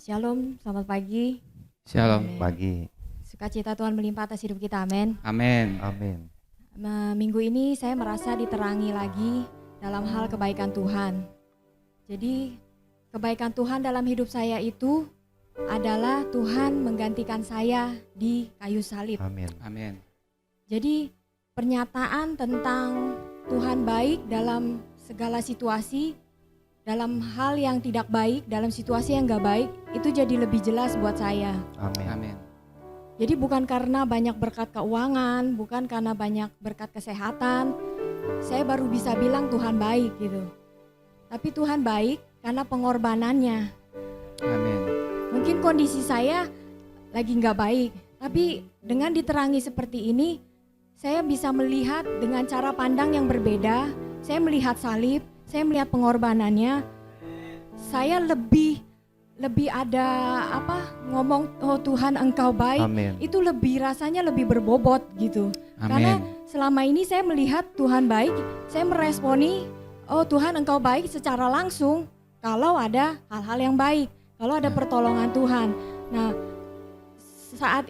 Shalom, selamat pagi. Shalom. Amin. Pagi. Sukacita Tuhan melimpah atas hidup kita, amin. Amin. Amin. Minggu ini saya merasa diterangi lagi dalam hal kebaikan Tuhan. Jadi kebaikan Tuhan dalam hidup saya itu adalah Tuhan menggantikan saya di kayu salib. Amin. Amin. Jadi pernyataan tentang Tuhan baik dalam segala situasi, dalam hal yang tidak baik, dalam situasi yang gak baik, itu jadi lebih jelas buat saya. Amin. Amin. Jadi bukan karena banyak berkat keuangan, bukan karena banyak berkat kesehatan, saya baru bisa bilang Tuhan baik gitu. Tapi Tuhan baik karena pengorbanannya. Amin. Mungkin kondisi saya lagi gak baik, tapi dengan diterangi seperti ini, saya bisa melihat dengan cara pandang yang berbeda. Saya melihat salib, saya melihat pengorbanannya. Saya lebih ada ngomong, oh Tuhan Engkau baik. Amin. Itu rasanya lebih berbobot gitu. Amin. Karena selama ini saya melihat Tuhan baik, saya meresponi, oh Tuhan Engkau baik secara langsung kalau ada hal-hal yang baik, kalau ada pertolongan Tuhan. Nah, saat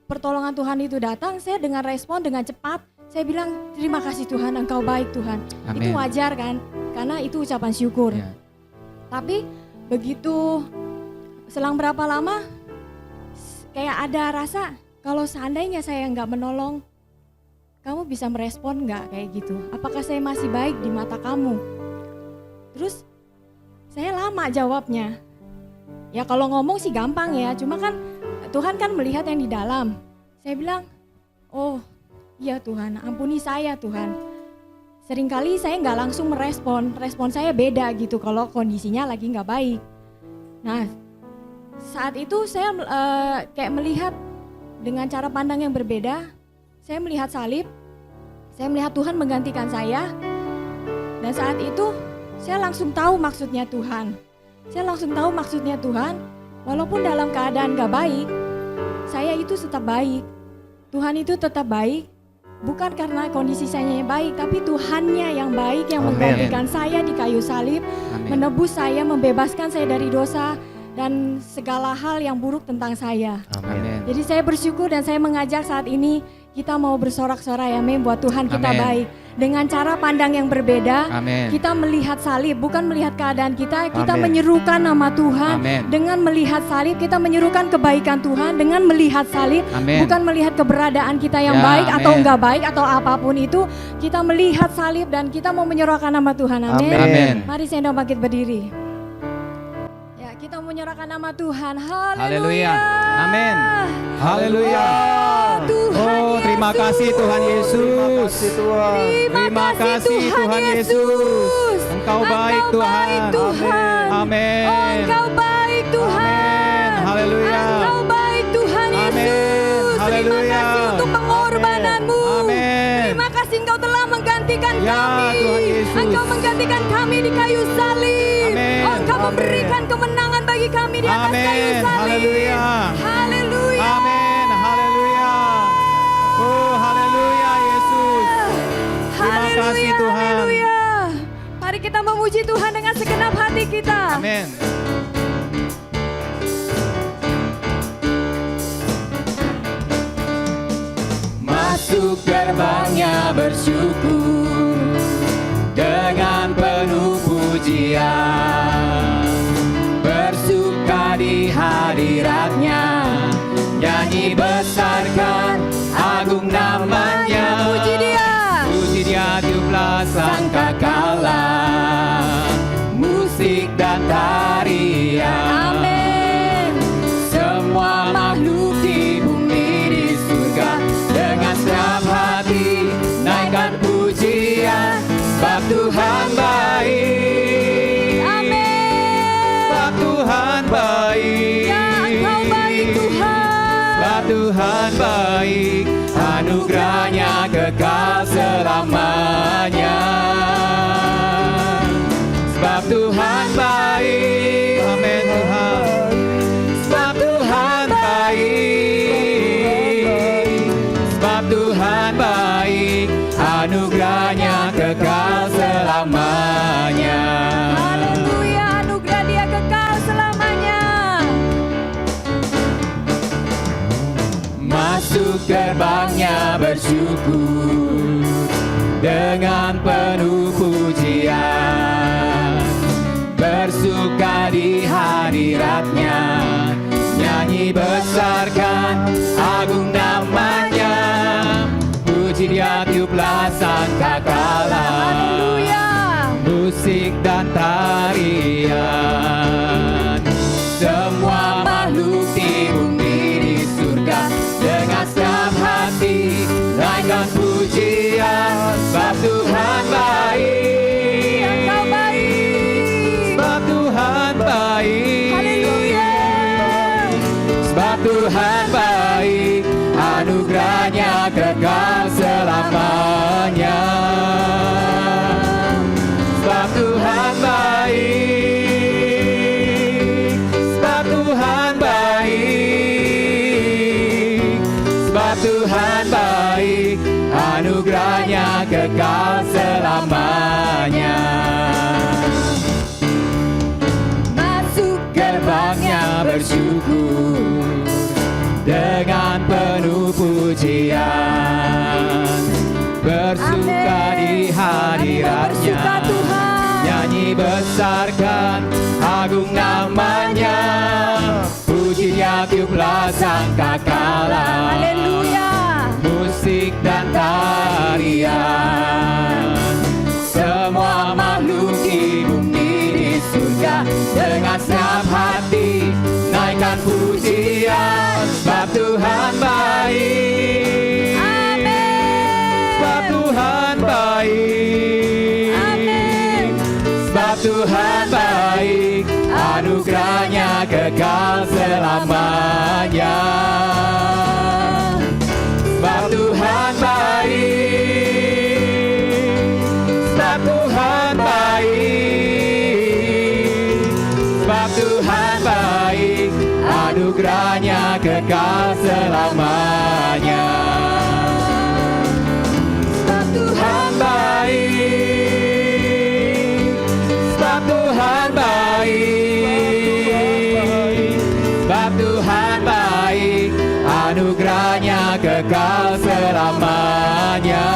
pertolongan Tuhan itu datang, saya dengan respon dengan cepat, saya bilang terima kasih Tuhan, Engkau baik Tuhan. Amin. Itu wajar kan, karena itu ucapan syukur. Ya. Tapi begitu selang berapa lama, kayak ada rasa kalau seandainya saya nggak menolong, kamu bisa merespon nggak kayak gitu? Apakah saya masih baik di mata kamu? Terus saya lama jawabnya. Ya kalau ngomong sih gampang ya, cuma kan Tuhan kan melihat yang di dalam. Saya bilang, oh iya Tuhan, ampuni saya Tuhan. Seringkali saya nggak langsung respon saya beda gitu kalau kondisinya lagi nggak baik. Nah saat itu saya kayak melihat dengan cara pandang yang berbeda. Saya melihat salib, saya melihat Tuhan menggantikan saya. Dan saat itu saya langsung tahu maksudnya Tuhan. Saya langsung tahu maksudnya Tuhan, walaupun dalam keadaan nggak baik, saya itu tetap baik. Tuhan itu tetap baik, bukan karena kondisi saya yang baik, tapi Tuhannya yang baik yang Amin. menggantikan saya di kayu salib, Amin. menebus saya, membebaskan saya dari dosa dan segala hal yang buruk tentang saya. Amin. Jadi saya bersyukur dan saya mengajak saat ini kita mau bersorak-sorai amin buat Tuhan kita Amin. baik. Dengan cara pandang yang berbeda, Amin. kita melihat salib, bukan melihat keadaan kita Amin. menyerukan nama Tuhan. Amin. Dengan melihat salib, kita menyerukan kebaikan Tuhan. Dengan melihat salib, Amin. bukan melihat keberadaan kita yang Ya, baik atau amin. enggak baik atau apapun itu. Kita melihat salib dan kita mau menyerahkan nama Tuhan. Amin. Amin. Mari saya bangkit berdiri. Ya, kita menyerahkan nama Tuhan. Haleluya. Haleluya. Amin. Haleluya. Tuhan Oh, terima kasih Tuhan Yesus. Terima kasih Tuhan Yesus. Engkau baik Tuhan. Baik, Tuhan. Amin. Oh, Engkau baik Tuhan. Amin. Haleluya. Engkau baik Tuhan Amin. Yesus. Terima Haleluya. kasih untuk pengorbananmu. Amin. Terima kasih Engkau telah menggantikan Ya, kami. Tuhan Yesus. Engkau menggantikan kami di kayu salib. Amin. Oh, Engkau Amin. memberikan kemenangan bagi kami di atas Amin. kayu salib. Haleluya. Haleluya. Amin. Haleluya. Oh, haleluya Yesus. Terima kasih Tuhan. Haleluya. Mari kita memuji Tuhan dengan segenap hati kita. Amin. Masuk gerbangnya bersyukur dengan penuh pujian, bersuka di hadiratnya, nyanyi besarkan agung namanya. Puji Dia. Puji Dia jublah sangkakala, musik dan tarian. Amin. Semua makhluk di bumi di surga dengan senang hati naikkan pujian, sebab Tuhan baik. Amin. Sebab Tuhan baik. Ya, Engkau baik Tuhan. Sebab Tuhan baik, anugerahnya kekal selamanya. Sebab Tuhan baik, amin Tuhan. Sebab Tuhan baik, sebab Tuhan baik, anugerahnya kekal selamanya. Haleluya, anugerah Dia kekal selamanya. masuk gerbangnya bersyukur dengan penuh pujian, bersuka di hadiratnya, nyanyi besarkan agung namanya, puji dia tiuplah sangkakala, musik dan tarian, semua makhluk di bumi di surga dengan setiap hati naikkan pujian, sebab Tuhan baik, Engkau baik. sebab Tuhan baik, Haleluya. sebab Tuhan baik, anugerahnya kekal selamanya. Sebab Tuhan baik, sebab Tuhan baik, sebab Tuhan baik, anugerahnya kekal selamanya. Masuk Gerbangnya bersyukur dengan penuh pujian, bersuka di hadiratnya, bersuka Tuhan. nyanyi besarkan agung namanya, puji dia tiuplah sangkakala, Haleluya. musik dan tarian, semua makhluk di bumi di surga dengan setiap hati naikkan pujian, sebab Tuhan baik, sebab Tuhan baik, sebab Tuhan baik, anugerahnya kekal selamanya. Sebab Tuhan baik, sebab Tuhan baik, sebab Tuhan baik, anugerahnya kekal selamanya. Sebab Tuhan baik, sebab Tuhan baik, sebab Tuhan baik, anugerahnya kekal selamanya.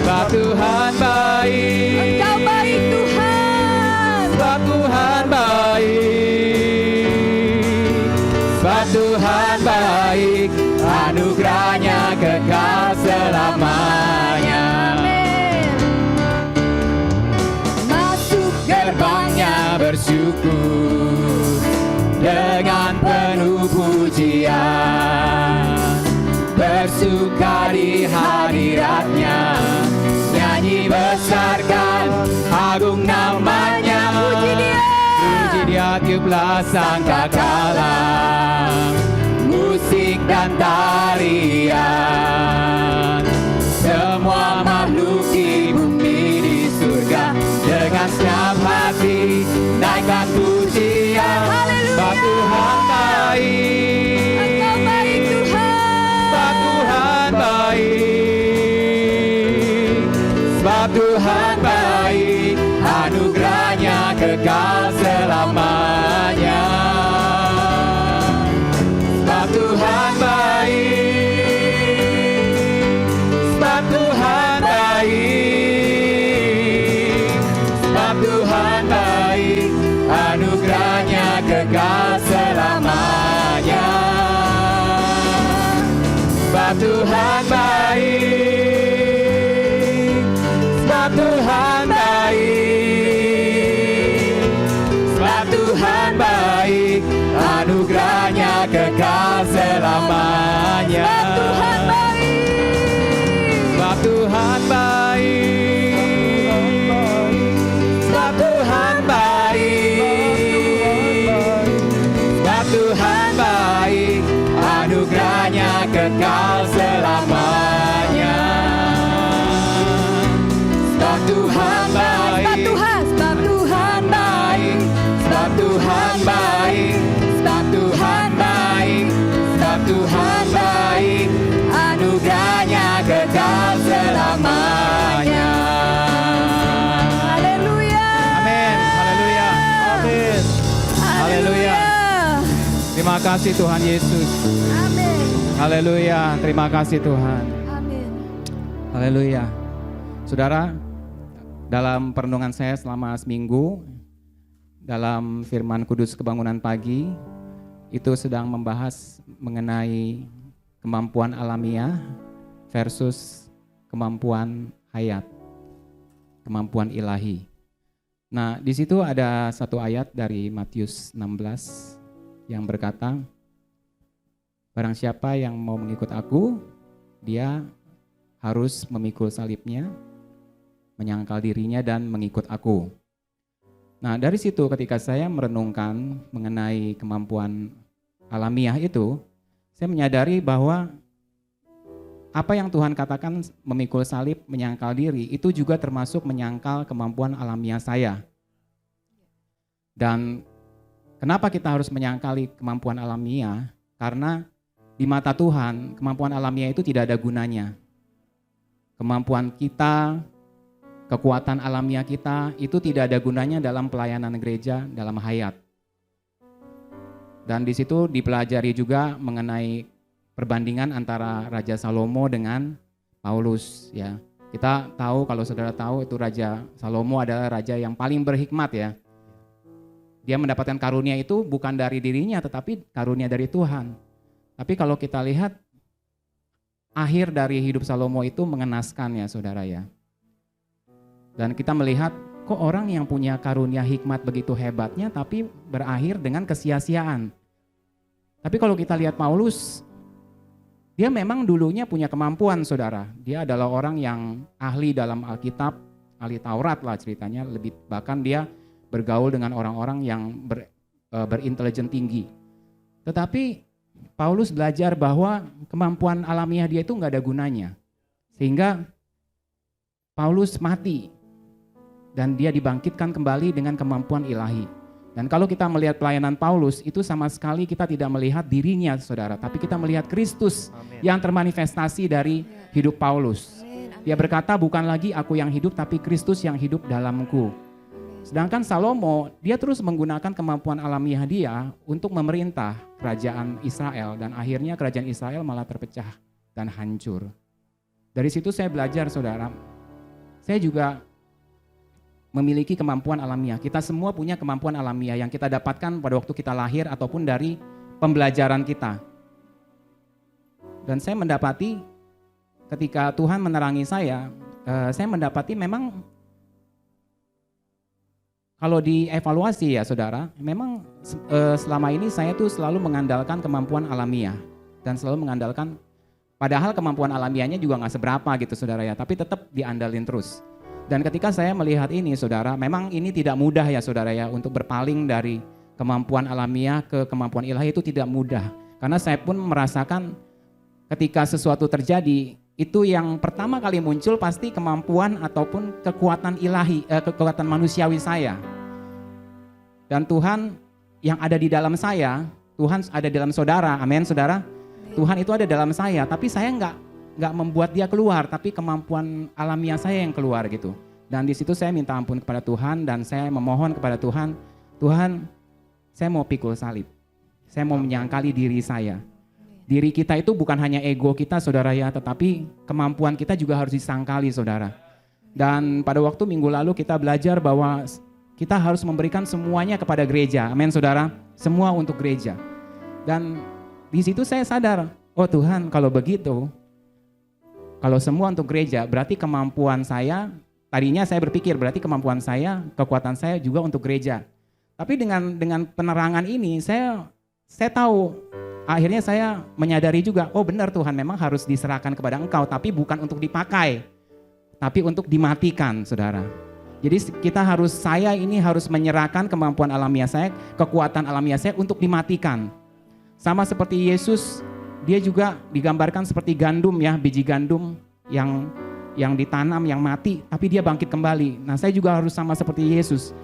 Sebab Tuhan baik, Engkau baik Tuhan. sebab Tuhan baik, sebab Tuhan baik, anugerahnya kekal selamanya. Masuk Gerbangnya bersyukur dengan penuh pujian, bersuka di hadiratnya, nyanyi besarkan agung namanya, puji dia tiuplah sangkakala, musik dan tarian, semua makhluk di bumi di surga dengan setiap hati naikkan pujian, sebab Tuhan baik, Engkau baik Tuhan. sebab Tuhan baik, sebab Tuhan baik, anugerahnya kekal selamanya. Sebab Tuhan baik, sebab Tuhan baik, sebab Tuhan baik, anugerahnya kekal selamanya. Sebab Tuhan baik, sebab Tuhan baik, sebab Tuhan baik, anugerahnya kekal selamanya. Sebab Tuhan baik, sebab Tuhan baik, sebab Tuhan baik, anugerahnya kekal selamanya. Sebab Tuhan baik, Sebab Tuhan baik. sebab Tuhan baik, sebab Tuhan baik, sebab Tuhan baik, Terima kasih Tuhan Yesus. Amin. Haleluya. Terima kasih Tuhan. Amin. Haleluya. Saudara, dalam perenungan saya selama seminggu, dalam firman Kudus Kebangunan Pagi, itu sedang membahas mengenai kemampuan alamiah versus kemampuan hayat, kemampuan ilahi. Nah, di situ ada satu ayat dari Matius 16 yang berkata, barang siapa yang mau mengikut aku, dia harus memikul salibnya, menyangkal dirinya dan mengikut aku. Nah, dari situ ketika saya merenungkan mengenai kemampuan alamiah itu, saya menyadari bahwa apa yang Tuhan katakan memikul salib, menyangkal diri, itu juga termasuk menyangkal kemampuan alamiah saya. Dan kenapa kita harus menyangkali kemampuan alamiah? Karena di mata Tuhan, kemampuan alamiah itu tidak ada gunanya. Kemampuan kita, kekuatan alamiah kita itu tidak ada gunanya dalam pelayanan gereja, dalam hayat. Dan di situ dipelajari juga mengenai perbandingan antara Raja Salomo dengan Paulus, ya. Kita tahu, kalau saudara tahu, itu Raja Salomo adalah raja yang paling berhikmat, ya. Dia mendapatkan karunia itu bukan dari dirinya, tetapi karunia dari Tuhan. Tapi kalau kita lihat akhir dari hidup Salomo itu mengenaskan, ya saudara, ya. Dan kita melihat kok orang yang punya karunia hikmat begitu hebatnya tapi berakhir dengan kesia-siaan. Tapi kalau kita lihat Paulus, dia memang dulunya punya kemampuan, saudara. Dia adalah orang yang ahli dalam Alkitab, ahli Taurat lah ceritanya, bahkan dia bergaul dengan orang-orang yang berintelijen tinggi. Tetapi Paulus belajar bahwa kemampuan alamiah dia itu nggak ada gunanya. Sehingga Paulus mati. Dan dia dibangkitkan kembali dengan kemampuan ilahi. Dan kalau kita melihat pelayanan Paulus, itu sama sekali kita tidak melihat dirinya, saudara. Tapi kita melihat Kristus yang termanifestasi dari hidup Paulus. Dia berkata, bukan lagi aku yang hidup, tapi Kristus yang hidup dalamku. Sedangkan Salomo, dia terus menggunakan kemampuan alamiah dia untuk memerintah kerajaan Israel. Dan akhirnya kerajaan Israel malah terpecah dan hancur. Dari situ saya belajar, saudara. Saya juga memiliki kemampuan alamiah. Kita semua punya kemampuan alamiah yang kita dapatkan pada waktu kita lahir ataupun dari pembelajaran kita. Dan saya mendapati ketika Tuhan menerangi saya mendapati memang kalau dievaluasi, ya saudara, memang selama ini saya tuh selalu mengandalkan kemampuan alamiah dan selalu mengandalkan, padahal kemampuan alamiahnya juga nggak seberapa gitu saudara ya, tapi tetap diandalin terus. Dan ketika saya melihat ini, saudara, memang ini tidak mudah ya saudara ya, untuk berpaling dari kemampuan alamiah ke kemampuan ilahi itu tidak mudah. Karena saya pun merasakan ketika sesuatu terjadi, itu yang pertama kali muncul pasti kemampuan ataupun kekuatan ilahi, kekuatan manusiawi saya. Dan Tuhan yang ada di dalam saya, Tuhan ada di dalam saudara, amin saudara. Tuhan itu ada dalam saya, tapi saya nggak membuat dia keluar, tapi kemampuan alamiah saya yang keluar gitu. Dan di situ saya minta ampun kepada Tuhan dan saya memohon kepada Tuhan, Tuhan, saya mau pikul salib. Saya mau menyangkali diri saya. Diri kita itu bukan hanya ego kita, saudara ya, tetapi kemampuan kita juga harus disangkali, saudara. Dan pada waktu minggu lalu kita belajar bahwa kita harus memberikan semuanya kepada gereja. Amin, saudara. Semua untuk gereja. Dan di situ saya sadar, oh Tuhan, kalau begitu, kalau semua untuk gereja, berarti kemampuan saya, tadinya saya berpikir berarti kemampuan saya, kekuatan saya juga untuk gereja. Tapi dengan penerangan ini, saya tahu, akhirnya saya menyadari juga, oh benar Tuhan, memang harus diserahkan kepada Engkau, tapi bukan untuk dipakai, tapi untuk dimatikan, saudara. Jadi saya ini harus menyerahkan kemampuan alamiah saya, kekuatan alamiah saya untuk dimatikan. Sama seperti Yesus, dia juga digambarkan seperti gandum ya, biji gandum yang ditanam, yang mati, tapi dia bangkit kembali. Nah, saya juga harus sama seperti Yesus.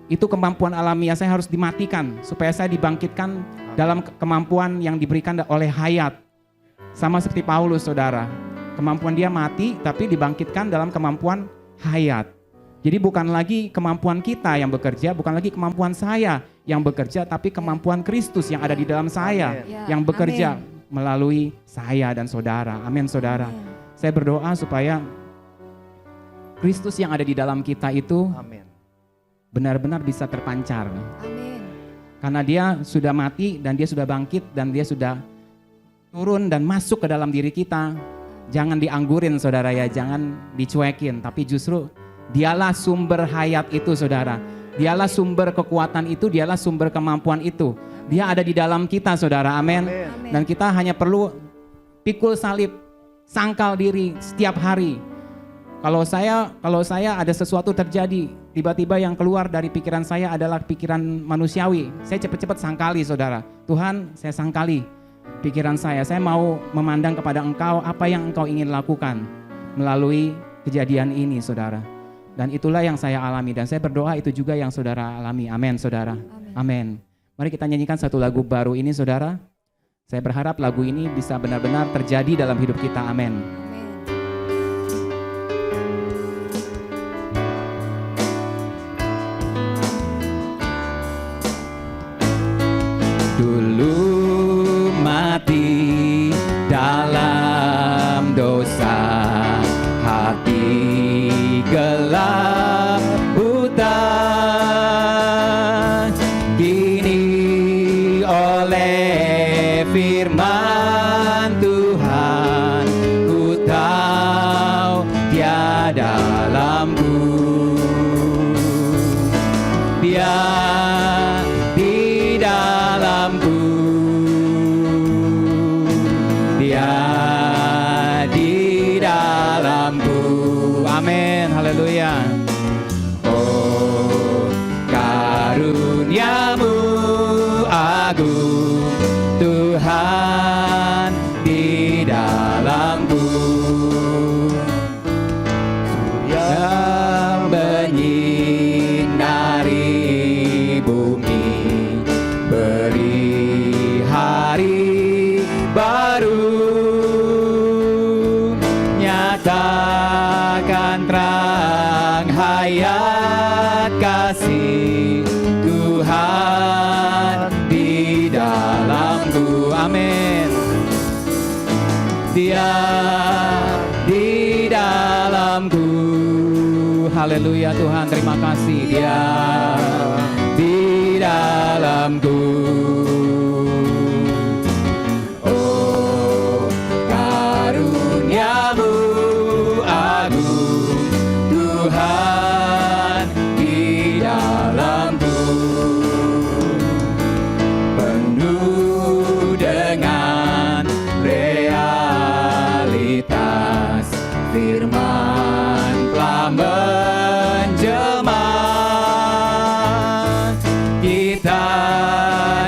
Itu kemampuan alamiah saya harus dimatikan supaya saya dibangkitkan dalam kemampuan yang diberikan oleh hayat. Sama seperti Paulus, saudara. Kemampuan dia mati tapi dibangkitkan dalam kemampuan hayat. Jadi bukan lagi kemampuan kita yang bekerja, bukan lagi kemampuan saya yang bekerja, tapi kemampuan Kristus yang ada di dalam saya Ya, yang bekerja amin. melalui saya dan saudara. Amin saudara. Amin. Saya berdoa supaya Kristus yang ada di dalam kita itu Amin. benar-benar bisa terpancar. Amin. Karena dia sudah mati dan dia sudah bangkit dan dia sudah turun dan masuk ke dalam diri kita. Jangan dianggurin saudara ya, jangan dicuekin, tapi justru dialah sumber hayat itu saudara. Dialah sumber kekuatan itu, dialah sumber kemampuan itu. Dia ada di dalam kita saudara, amin. Amin. Dan kita hanya perlu pikul salib, sangkal diri setiap hari. Kalau saya ada sesuatu terjadi, tiba-tiba yang keluar dari pikiran saya adalah pikiran manusiawi. Saya cepat-cepat sangkali saudara. Tuhan, saya sangkali pikiran saya mau memandang kepada Engkau apa yang Engkau ingin lakukan melalui kejadian ini saudara. Dan itulah yang saya alami dan saya berdoa itu juga yang saudara alami. Amin saudara. Amin. Mari kita nyanyikan satu lagu baru ini saudara. Saya berharap lagu ini bisa benar-benar terjadi dalam hidup kita. Amin. Dulu mati dalam dosa, hati gelap buta, kini oleh firman Tuhan ku tahu tiada lampu. Dia di dalamku, dia di dalamku. Amin, haleluya. Oh, karuniamu agung Tuhan di dalamku. Yang menyinari bumi, beri hari baru, nyatakan terang hayat kasih Tuhan di dalamku. Amin. Dia di dalamku. Haleluya Tuhan, terima kasih. Dia di dalamku. Oh, karuniamu agung Tuhan di dalamku. Penuh dengan realitas firman telah menjelma, kita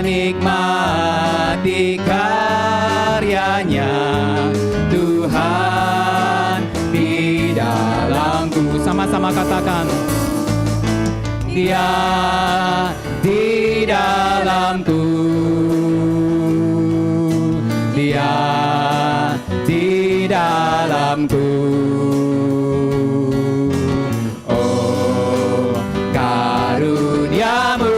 nikmati karyanya Tuhan di dalamku. Sama-sama katakan, dia di dalamku, dia di dalamku. Oh, karuniamu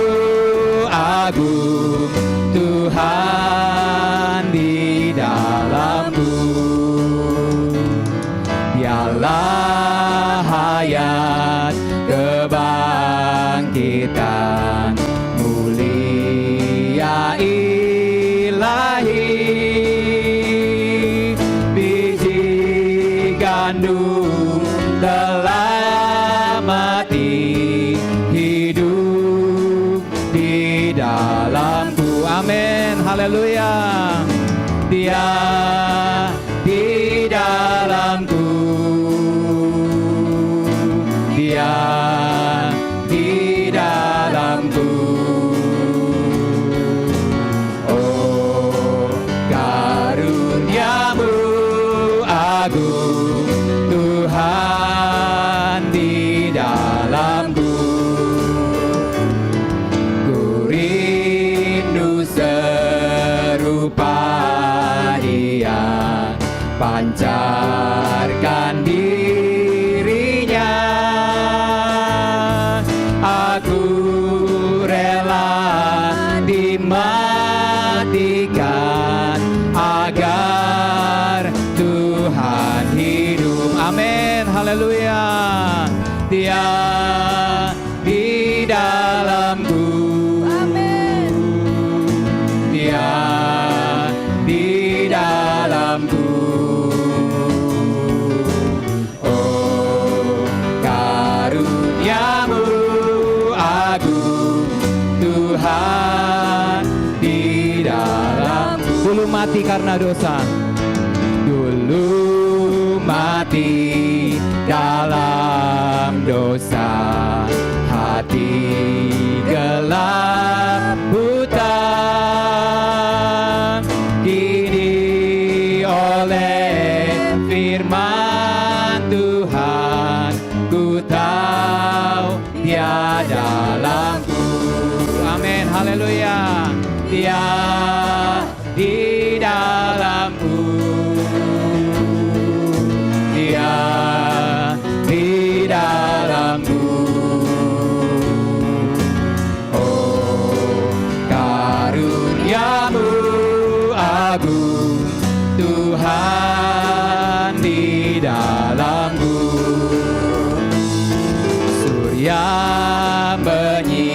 agung Tuhan di dalamku. Dialah hayat kebangkitan mulia ilahi, biji gandum telah mati, hidup di dalamku. Amin, haleluya. Dia di dalamku, dia di dalamku. Oh, karuniamu agung Tuhan di dalamku. Ku rindu serupa Dia, pancarkan dirinya mati karena dosa. Dulu mati dalam dosa, hati gelap buta. Kini oleh firman Tuhan ku tahu Dia dalamku. Amin, haleluya. Dia di dalamku. Dia di dalamku. Oh, karuniamu agung Tuhan di dalamku. Surya menyinari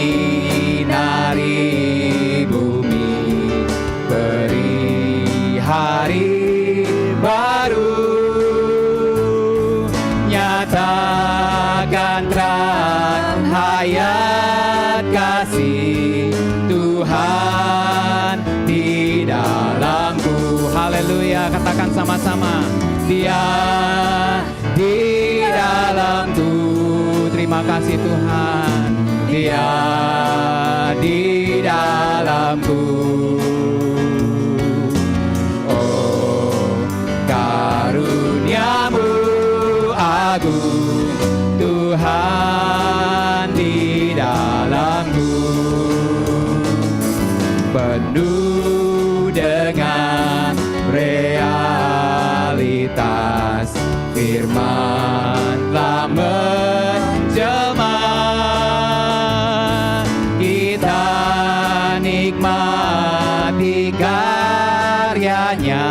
bumi, beri hari baru, nyatakan terang hayat kasih Tuhan di dalamku. Haleluya, katakan sama-sama. Dia di dalamku. Terima kasih Tuhan. Dia di dalamku. Oh, karuniamu agung Tuhan di dalamku. Penuh dengan realitas firman telah menjelma. Kita nikmati karyanya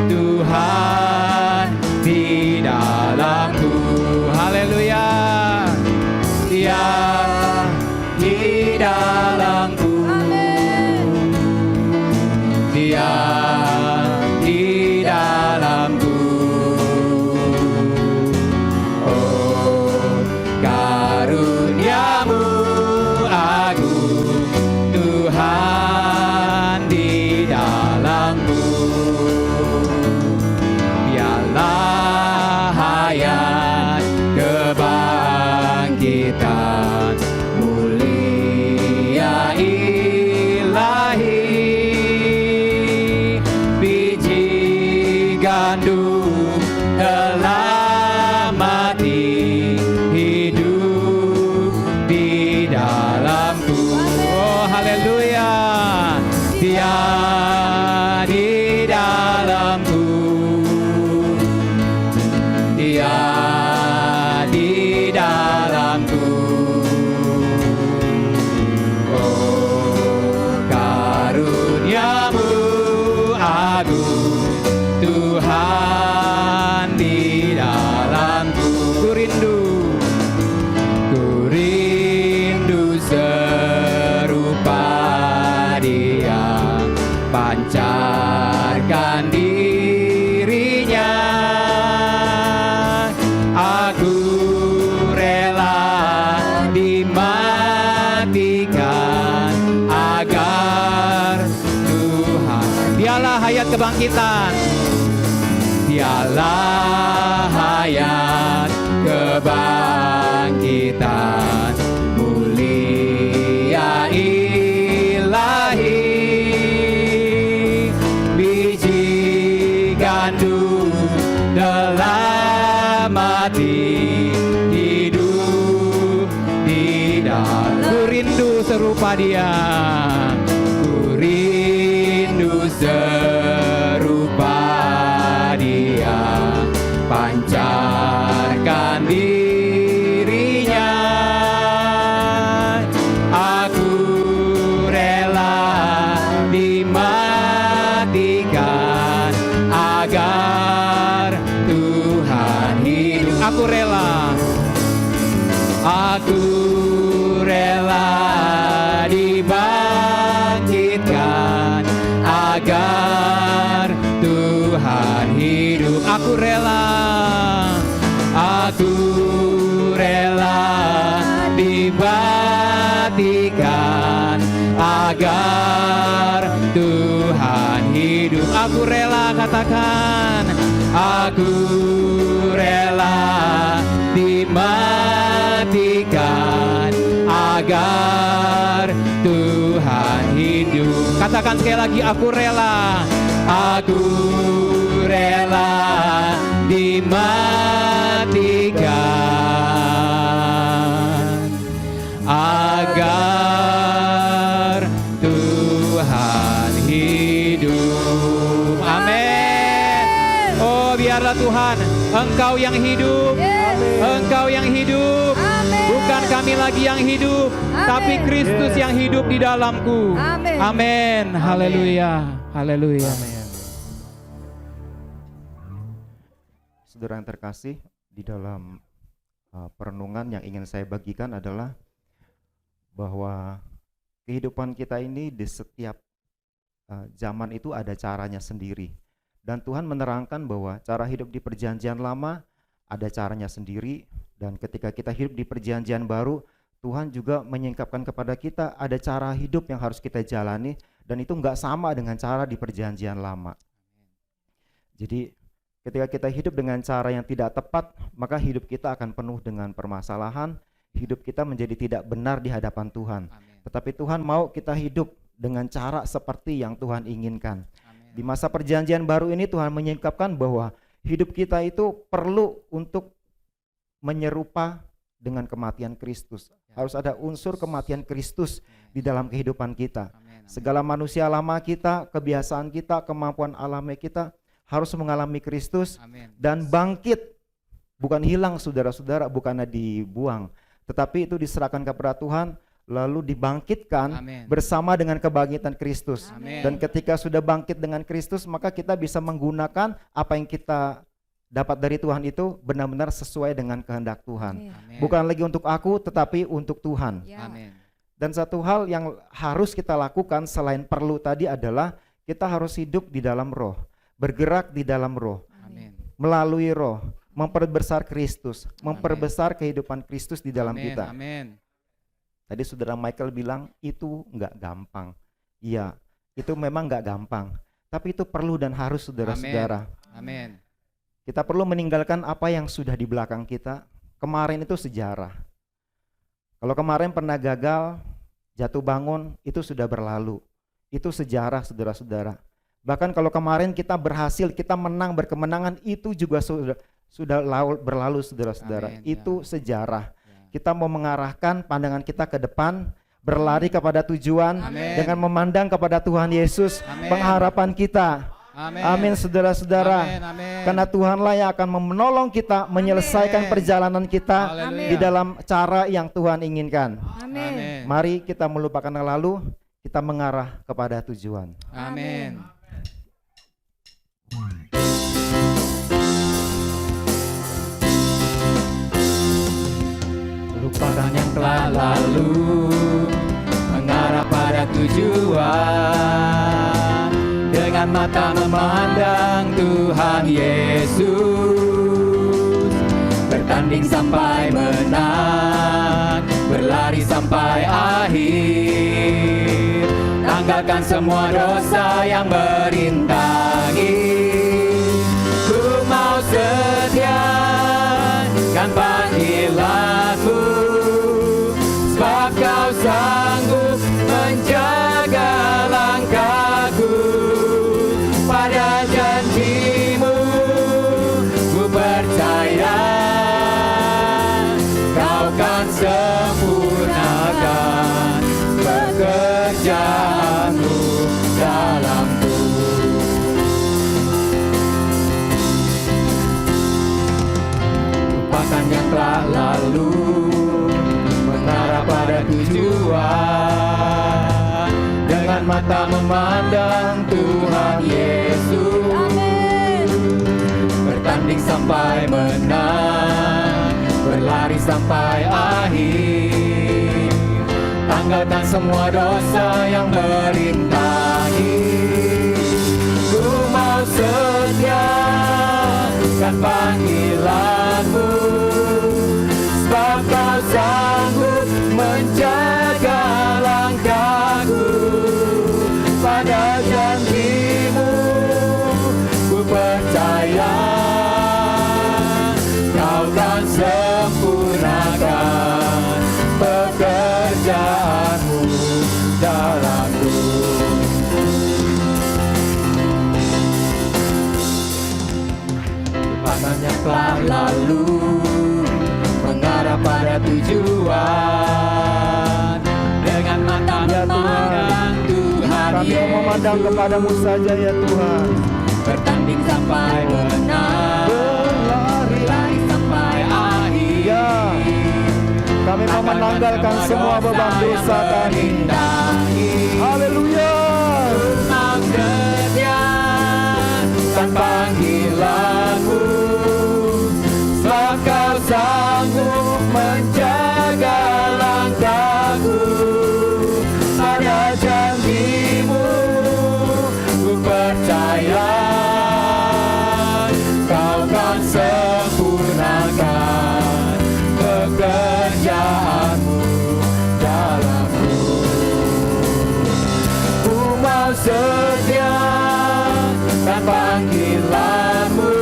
Tuhan di dalamku. Haleluya. Dia di dalamku. Dia di dalamku. Oh, karuniamu agung Tuhan di dalamku. Biarlah hayat kebangkitan mulia ilahi, biji gandum telah mati, hidup di dalamku. Oh, haleluya. Dia di dalamku. Dia di dalamku. Oh, karuniamu agung Tuhan di dalamku. Ku rindu serupa Dia, pancarkan dirinya. Aku rela dimatikan agar Tuhan. Dialah hayat kebangkitan. Dialah hayat kebangkitan mulia ilahi, biji gandum telah mati, hidup di dalam. Ku rindu serupa Dia. Ku rindu serupa Dia, pancarkan dirinya. Aku rela dimatikan agar Tuhan hidup. Aku rela dibangkitkan agar Tuhan hidup. Aku rela dibangkitkan agar Tuhan hidup. Aku rela, katakan. Aku rela dimatikan agar Tuhan hidup. Katakan sekali lagi, aku rela. Aku rela dimatikan agar Tuhan hidup. Amin. Oh, biarlah Tuhan, Engkau yang hidup. Engkau yang hidup. Bukan kami lagi yang hidup, tapi Kristus yang hidup di dalamku. Amin. Haleluya. Haleluya. Saudara yang terkasih, di dalam perenungan yang ingin saya bagikan adalah bahwa kehidupan kita ini di setiap zaman itu ada caranya sendiri. Dan Tuhan menerangkan bahwa cara hidup di perjanjian lama ada caranya sendiri, dan ketika kita hidup di perjanjian baru, Tuhan juga menyingkapkan kepada kita ada cara hidup yang harus kita jalani, dan itu enggak sama dengan cara di perjanjian lama. Jadi ketika kita hidup dengan cara yang tidak tepat, maka hidup kita akan penuh dengan permasalahan, hidup kita menjadi tidak benar di hadapan Tuhan. Amin. Tetapi Tuhan mau kita hidup dengan cara seperti yang Tuhan inginkan. Amin. Di masa perjanjian baru ini Tuhan menyingkapkan bahwa hidup kita itu perlu untuk menyerupa dengan kematian Kristus. Harus ada unsur kematian Kristus di dalam kehidupan kita. Segala manusia lama kita, kebiasaan kita, kemampuan alami kita harus mengalami Kristus dan bangkit. Bukan hilang saudara-saudara, bukannya dibuang, tetapi itu diserahkan kepada Tuhan, lalu dibangkitkan bersama dengan kebangkitan Kristus. Dan ketika sudah bangkit dengan Kristus, maka kita bisa menggunakan apa yang kita dapat dari Tuhan itu benar-benar sesuai dengan kehendak Tuhan. Bukan lagi untuk aku, tetapi untuk Tuhan. Dan satu hal yang harus kita lakukan selain perlu tadi adalah kita harus hidup di dalam roh, bergerak di dalam roh, melalui roh, memperbesar Kristus, memperbesar kehidupan Kristus di dalam kita. Tadi saudara Michael bilang itu enggak gampang. Iya, itu memang enggak gampang, tapi itu perlu dan harus saudara-saudara. Kita perlu meninggalkan apa yang sudah di belakang kita. Kemarin itu sejarah. Kalau kemarin pernah gagal, jatuh bangun, itu sudah berlalu. Itu sejarah saudara-saudara. Bahkan kalau kemarin kita berhasil, kita menang, berkemenangan, itu juga sudah berlalu saudara-saudara. Itu sejarah. Kita mau mengarahkan pandangan kita ke depan, berlari kepada tujuan dengan memandang kepada Tuhan Yesus, pengharapan kita. Amin saudara-saudara. Karena Tuhanlah yang akan menolong kita menyelesaikan perjalanan kita di dalam cara yang Tuhan inginkan. Mari kita melupakan yang lalu, kita mengarah kepada tujuan. Amin. Lupakan yang telah lalu, mengarah pada tujuan, dengan mata memandang Tuhan Yesus, bertanding sampai menang, berlari sampai akhir, tanggalkan semua dosa yang merintangi. Ku mau setia kan panggilanmu, sebab kau sanggup menjaga langkahku. Pada janjimu ku percaya, kau kan sempurnakan pekerjaanmu dalamku. Lupakan yang telah lalu, mengarah pada tujuan, dengan mata memandang Tuhan Yesus, bertanding sampai menang, berlari sampai akhir, tanggalkan semua dosa yang merintangi. Ku mau setia kan panggilanmu, sebab kau sanggup menjaga langkahku. Pada janjimu selalu mengarah pada tujuan. Dengan mata Ya Tuhan, memandang Tuhan kami mau memandang Yesus, kepadamu saja ya Tuhan. bertanding sampai menang, berlari sampai akhir. Ya, kami mau menanggalkan semua beban dosa kami. Haleluya. Mau setia dan panggilanmu, sebab kau sanggup menjaga langkahku. Pada janjimu ku percaya, kau kan sempurnakan pekerjaanmu dalamku. Ku mau setia dan panggilanmu,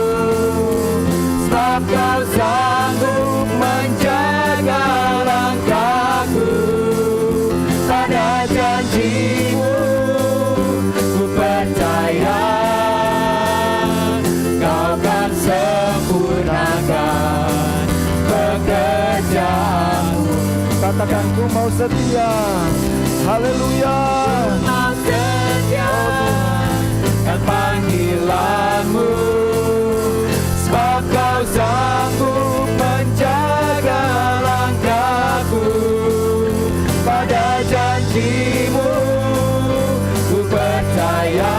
sebab kau sanggup menjaga langkahku. Pada janjimu ku percaya, kau kan sempurnakan pekerjaanmu. Katakan ku mau setia. Haleluya. Mau setia dan panggilanmu, sebab kau sanggup menjaga langkahku. Pada janjimu ku percaya,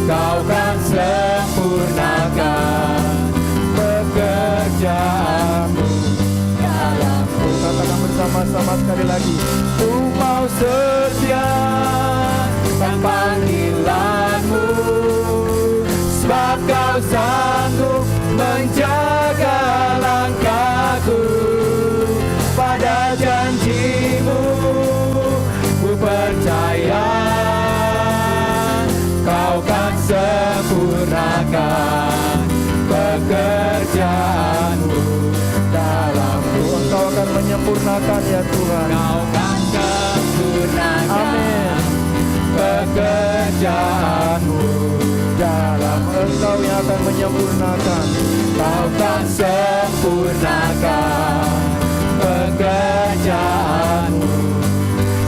kau kan sempurnakan pekerjaanmu dalamku. Katakan bersama-sama sekali lagi. Ku mau setia dan panggilanmu, sebab kau sanggup menjaga langkahku. Pada janjimu ku percaya, kau kan sempurnakan pekerjaanmu dalamku. Engkau akan menyempurnakan ya Tuhan. Kau kan sempurnakan Amin. pekerjaanmu dalam Engkau yang akan menyempurnakan. Kau kan sempurnakan pekerjaanmu.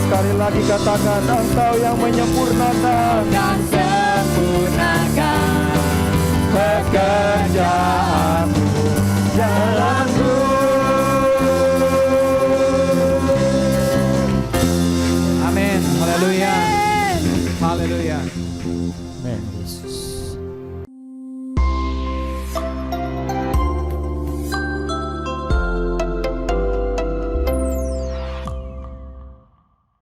Sekali lagi katakan, Engkau yang menyempurnakan. Dan sempurnakan pekerjaanmu dalamku. Amin. Haleluya. Haleluya. Amin, Yesus.